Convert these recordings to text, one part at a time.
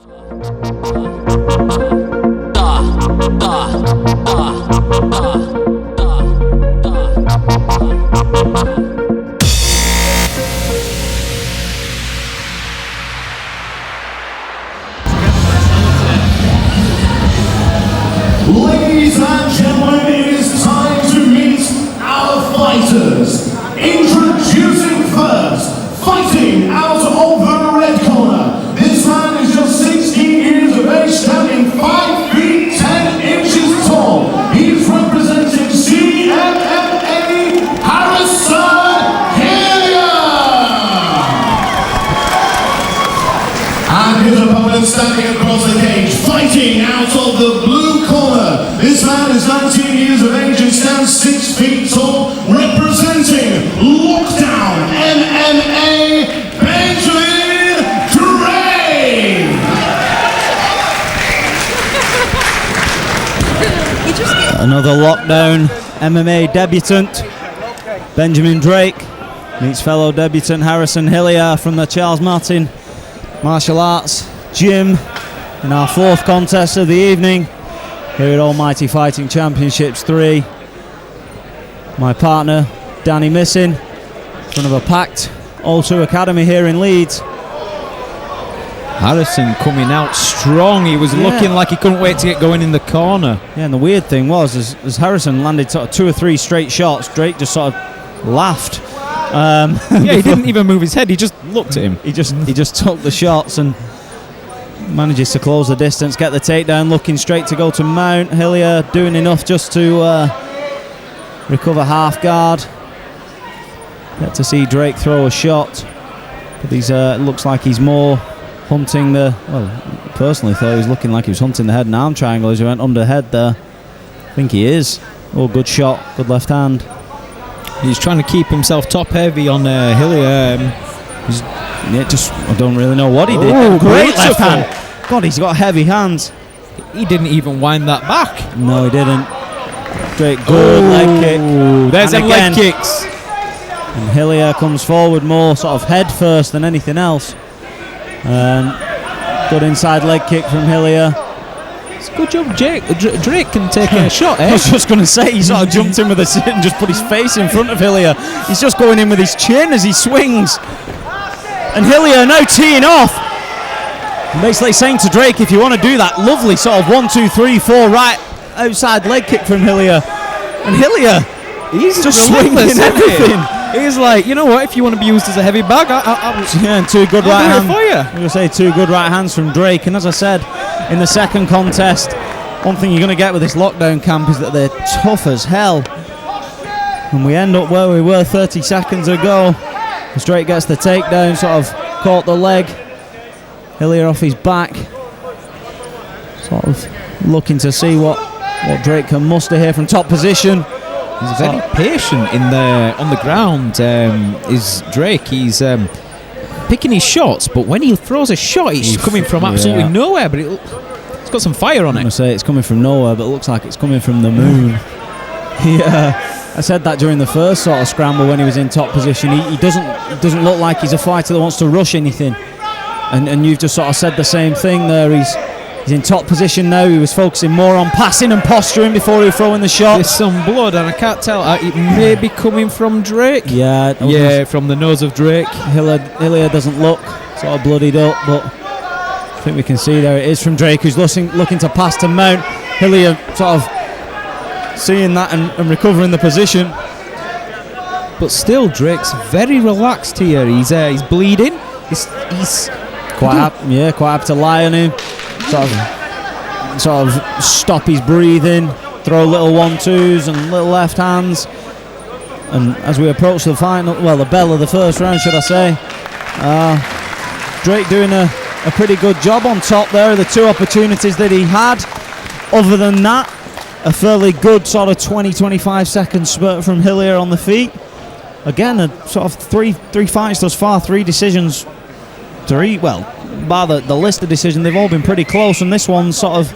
Ladies and gentlemen, it is time to meet our fighters. Introducing first, fighting out of the red corner. This man is just 16 years of age, standing 5 feet 10 inches tall. He's representing CMMA Harrison HILLIER. And his opponent standing across the cage, fighting out of the blue corner. This man is 19 years of age and stands 6 feet tall, representing Lockdown MMA, Benjamin Drake. Another Lockdown MMA debutant, Benjamin Drake, meets fellow debutant Harrison HILLIER from the Charles Martin Martial Arts Gym in our 4th contest of the evening here at Almighty Fighting Championships 3. My partner, Danny Missing, in front of a packed O2 Academy here in Leeds. Harrison coming out strong. He was looking like he couldn't wait to get going in the corner. Yeah, and the weird thing was, as Harrison landed sort of 2 or 3 straight shots, Drake just sort of laughed. Yeah, he didn't even move his head. He just looked at him. He just took the shots and manages to close the distance, get the takedown, looking straight to go to mount. HILLIER doing enough just to recover half guard. Get to see Drake throw a shot, but he's looks like he's more hunting the, well, personally thought he was looking like he was hunting the head and arm triangle as he went under head there. I think he is. Oh, good shot, good left hand. He's trying to keep himself top heavy on HILLIER. I don't really know what he did. Oh, great left hand. God, he's got heavy hands. He didn't even wind that back. No, he didn't. Great, good leg kick. There's them leg kicks. And HILLIER comes forward more sort of head first than anything else. Good inside leg kick from HILLIER. It's a good job. Drake can take a shot, eh? I was just going to say, he sort of jumped in with a sit and just put his face in front of HILLIER. He's just going in with his chin as he swings. And HILLIER now teeing off. And basically saying to Drake, if you want to do that lovely sort of 1, 2, 3, 4 right outside leg kick from HILLIER. And HILLIER, he's just swinging everything. He's like, you know what, if you want to be used as a heavy bag, and 2 good right hands. For you. I'm going to say 2 good right hands from Drake. And as I said, in the second contest, one thing you're going to get with this lockdown camp is that they're tough as hell. And we end up where we were 30 seconds ago. As Drake gets the takedown, sort of caught the leg. HILLIER off his back. Sort of looking to see what Drake can muster here from top position. He's very patient on the ground. Is Drake? He's picking his shots, but when he throws a shot, it's coming from absolutely nowhere. But it's got some fire on it. I'm gonna say it's coming from nowhere, but it looks like it's coming from the moon. I said that during the first sort of scramble when he was in top position. He doesn't look like he's a fighter that wants to rush anything. And you've just sort of said the same thing there. He's in top position now. He was focusing more on passing and posturing before he was throwing the shot. There's some blood, and I can't tell. It may be coming from Drake. Yeah, from the nose of Drake. HILLIER doesn't look sort of bloodied up, but I think we can see there it is from Drake, who's looking to pass to mount. HILLIER sort of seeing that and recovering the position. But still, Drake's very relaxed here. He's bleeding. He's quite happy to lie on him. Sort of stop his breathing, throw little 1-2s and little left hands. And as we approach the final, well, the bell of the first round, should I say, Drake doing a pretty good job on top there. The 2 opportunities that he had. Other than that, a fairly good sort of 20-25 second spurt from HILLIER on the feet. Again, a sort of three fights thus far, 3 decisions. Bar the list of decisions, they've all been pretty close, and this one's sort of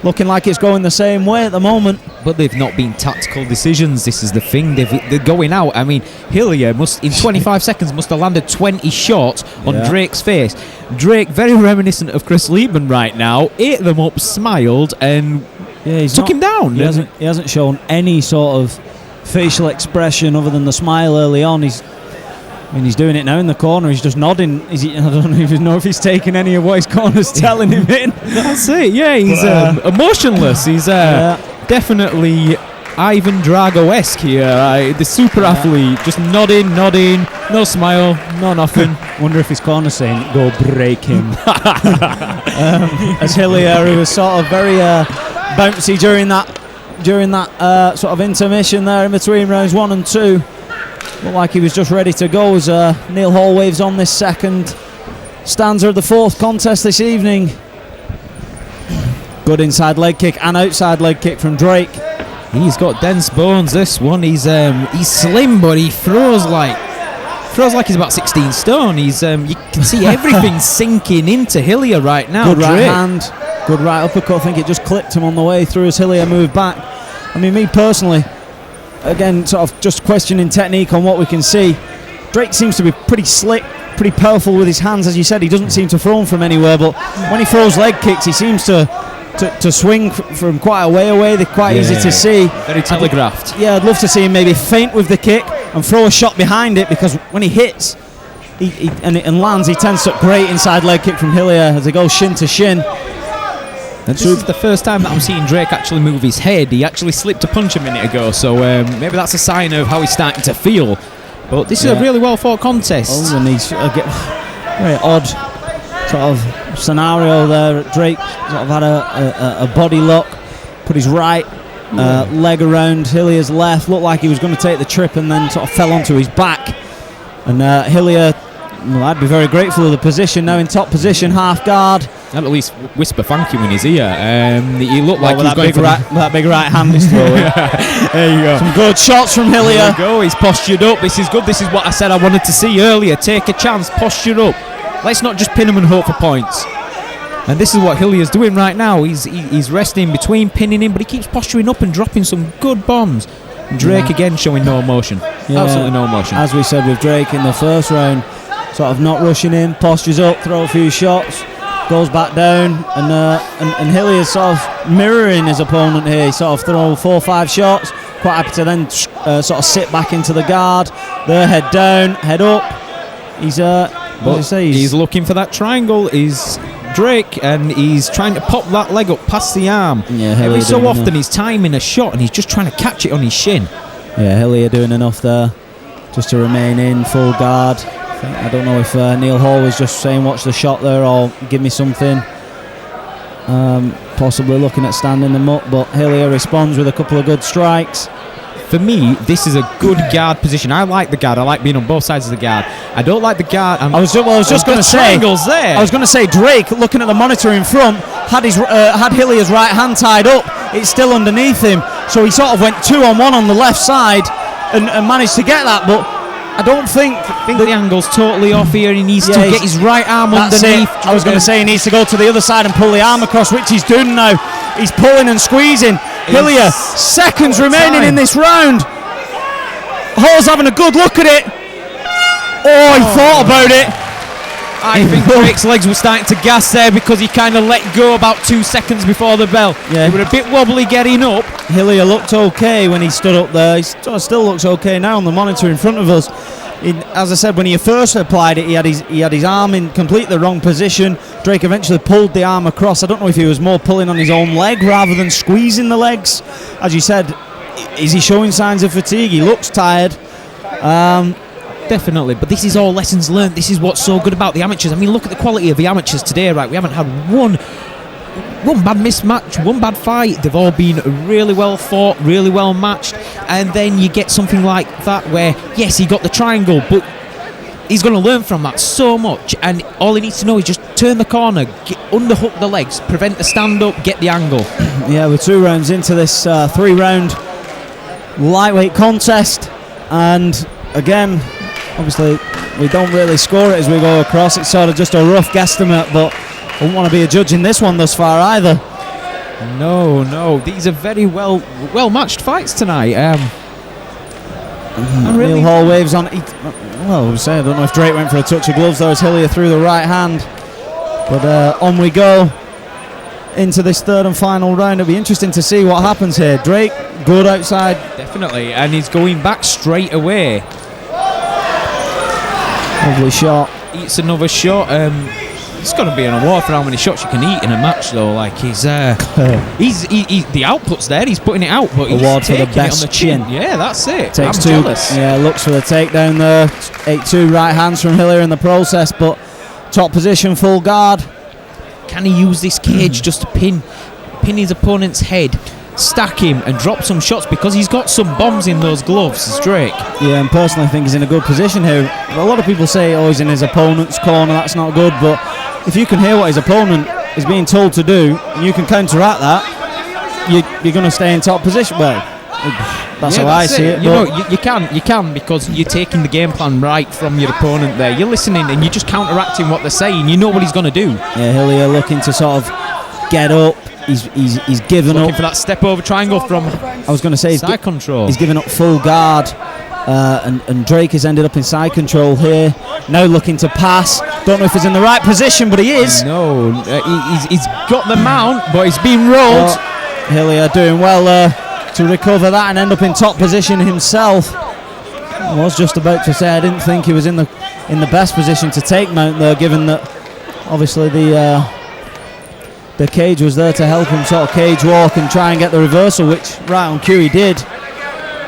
looking like it's going the same way at the moment. But they've not been tactical decisions. This is the thing. They're going out. I mean, Hillier must, in 25 seconds, must have landed 20 shots on Drake's face. Drake, very reminiscent of Chris Liebman right now, ate them up, smiled, and took him down. He hasn't shown any sort of facial expression other than the smile early on. He's doing it now in the corner. He's just nodding. I don't even know if he's taking any of what his corner's telling him in. That's it. Yeah, he's emotionless. He's definitely Ivan Drago-esque here. The super athlete, just nodding, no smile, no nothing. Wonder if his corner's saying, "Go break him." As Hillier, who was sort of very bouncy during that sort of intermission there in between rounds 1 and 2. Looked like he was just ready to go as Neil Hall waves on this second stanza of the 4th contest this evening. Good inside leg kick and outside leg kick from Drake. He's got dense bones, this one. He's slim, but he throws like he's about 16 stone. You can see everything sinking into Hillier right now. Good right hand, good right uppercut. I think it just clipped him on the way through as Hillier moved back. I mean, me personally, again, sort of just questioning technique on what we can see. Drake seems to be pretty slick, pretty powerful with his hands. As you said, he doesn't seem to throw them from anywhere, but when he throws leg kicks, he seems to swing from quite a way away. They're quite easy to see. Very telegraphed. I'd love to see him maybe feint with the kick and throw a shot behind it, because when he hits and lands, he tends to great inside leg kick from Hillier as they go shin to shin. And this is the first time that I'm seeing Drake actually move his head. He actually slipped a punch a minute ago, so maybe that's a sign of how he's starting to feel. But this is a really well fought contest. Oh, and he's very odd sort of scenario there. Drake sort of had a body lock, put his right leg around Hillier's left, looked like he was going to take the trip, and then sort of fell onto his back. And Hillier, well, I'd be very grateful of the position now in top position, half guard. At least whisper thank you in his ear. He looked like he was going for that big right hand he's throwing. There you go. Some good shots from Hillier. There you go. He's postured up. This is good. This is what I said I wanted to see earlier. Take a chance. Posture up. Let's not just pin him and hope for points. And this is what Hillier's doing right now. He's resting between pinning him, but he keeps posturing up and dropping some good bombs. And Drake again showing no emotion. Absolutely no emotion. As we said with Drake in the first round, sort of not rushing in, postures up, throw a few shots, goes back down, and Hillier's sort of mirroring his opponent here. He sort of throw 4 or 5 shots, quite happy to then sort of sit back into the guard. There, head down, head up. He's looking for that triangle. He's Drake, and he's trying to pop that leg up past the arm. Every so often he's timing a shot and he's just trying to catch it on his shin. Hillier doing enough there just to remain in full guard. I don't know if Neil Hall was just saying watch the shot there or give me something, possibly looking at standing them up, but Hillier responds with a couple of good strikes. For me, this is a good guard position. I like the guard. I like being on both sides of the guard. I don't like the guard. I was just going to say, I was going to say, Drake, looking at the monitor in front, had Hillier's right hand tied up. It's still underneath him, so he sort of went 2-on-1 on the left side and managed to get that, but I don't think the angle's totally off here. He needs to get his right arm underneath. I was going to say he needs to go to the other side and pull the arm across, which he's doing now. He's pulling and squeezing. Hillier, seconds remaining in this round. Hall's having a good look at it. Oh, he thought about it. I think Drake's legs were starting to gas there because he kind of let go about 2 seconds before the bell. He were a bit wobbly getting up. Hillier looked okay when he stood up there. He still looks okay now on the monitor in front of us. As I said, when he first applied it, he had his arm in completely the wrong position. Drake eventually pulled the arm across. I don't know if he was more pulling on his own leg rather than squeezing the legs. As you said, is he showing signs of fatigue? He looks tired. Definitely, but this is all lessons learned. This is what's so good about the amateurs. I mean, look at the quality of the amateurs today, right? We haven't had one bad mismatch, one bad fight. They've all been really well fought, really well matched, and then you get something like that where, yes, he got the triangle, but he's going to learn from that so much, and all he needs to know is just turn the corner, underhook the legs, prevent the stand-up, get the angle. Yeah, we're 2 rounds into this 3-round lightweight contest, and again, obviously we don't really score it as we go across. It's sort of just a rough guesstimate, but I wouldn't want to be a judge in this one thus far either. No. These are very well matched fights tonight. Neil Hall waves on. Well, I don't know if Drake went for a touch of gloves though, as Hillier threw the right hand. But on we go into this third and final round. It'll be interesting to see what happens here. Drake, good outside. Definitely, and he's going back straight away. Lovely shot. Eats another shot. It's got to be an award for how many shots you can eat in a match, though. Like he's the output's there. He's putting it out, but he's award for the taking best it on the chin. Yeah, that's it. Takes I'm two. Jealous. Yeah, looks for the takedown there. 8-2 right hands from Hillier in the process, but top position, full guard. Can he use this cage just to pin his opponent's head, stack him, and drop some shots, because he's got some bombs in those gloves, it's Drake. Yeah, and personally I think he's in a good position here. A lot of people say, oh, he's in his opponent's corner, that's not good, but if you can hear what his opponent is being told to do, and you can counteract that, you're going to stay in top position. Well, that's how I see it. You know, you can, because you're taking the game plan right from your opponent there. You're listening and you're just counteracting what they're saying. You know what he's going to do. Yeah, Hillier looking to sort of get up. He's given looking up for that step over triangle from. I was going to say side control. He's given up full guard, and Drake has ended up in side control here. Now looking to pass. Don't know if he's in the right position, but he is. No, he's got the mount, but he's been rolled. Hillier doing well to recover that and end up in top position himself. I was just about to say I didn't think he was in the best position to take mount there, given that obviously the cage was there to help him sort of cage walk and try and get the reversal, which right on cue he did.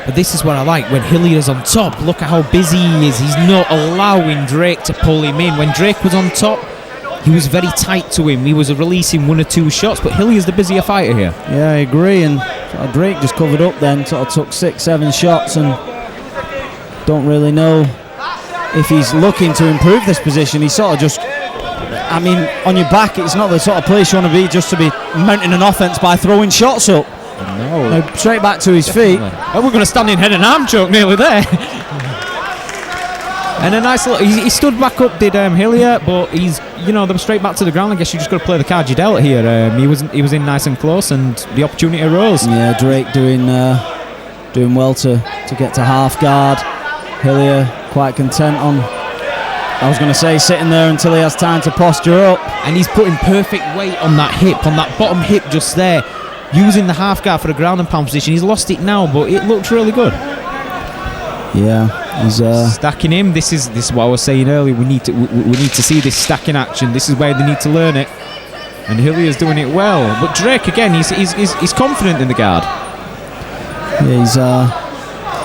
But this is what I like, when Hillier's on top, look at how busy he is. He's not allowing Drake to pull him in. When Drake was on top, he was very tight to him. He was releasing 1 or 2 shots, but Hillier's the busier fighter here. Yeah, I agree, and sort of Drake just covered up then, sort of took 6-7 shots, and don't really know if he's looking to improve this position. He's sort of just, I mean, on your back, it's not the sort of place you want to be, just to be mounting an offense by throwing shots up. No. Now, straight back to his feet. Oh, we're going to stand in head and arm choke nearly there. And a nice little, he stood back up, did Hillier, but he's, they were straight back to the ground. I guess you just got to play the card you dealt here. He was in nice and close, and the opportunity arose. Yeah, Drake doing well to get to half guard. Hillier quite content on, I was going to say, sitting there until he has time to posture up. And he's putting perfect weight on that hip, on that bottom hip just there, using the half guard for a ground and pound position. He's lost it now, but it looked really good. Yeah, he's stacking him. This is what I was saying earlier. We need to see this stacking action. This is where they need to learn it. And Hillier's doing it well. But Drake again, he's confident in the guard. Yeah, he's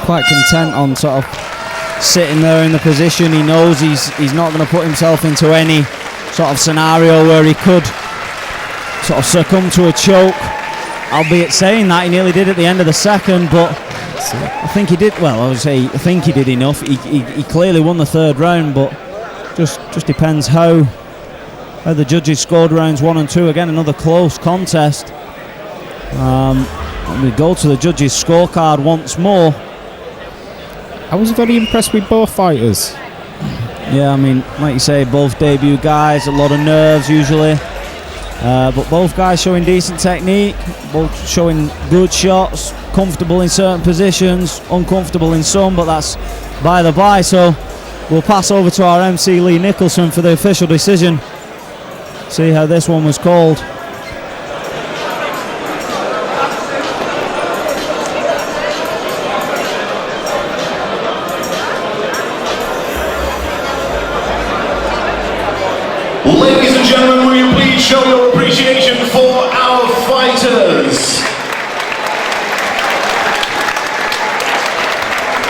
quite content on sort of sitting there in the position. He knows he's not going to put himself into any sort of scenario where he could sort of succumb to a choke. Albeit saying that, he nearly did at the end of the second, but I think he did, well, I would say I think he did enough. He clearly won the third round, but just depends how the judges scored rounds 1 and 2. Again, another close contest. And we go to the judges' scorecard once more. I was very impressed with both fighters. Yeah, I mean, like you say, both debut guys, a lot of nerves usually. But both guys showing decent technique, both showing good shots, comfortable in certain positions, uncomfortable in some, but that's by the by. So we'll pass over to our MC Lee Nicholson for the official decision. See how this one was called. Ladies and gentlemen, will you please show your appreciation for our fighters?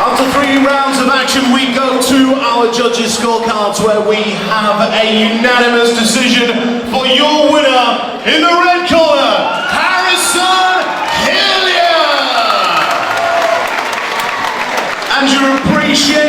After 3 rounds of action, we go to our judges' scorecards, where we have a unanimous decision for your winner in the red corner, Hillier! And your appreciation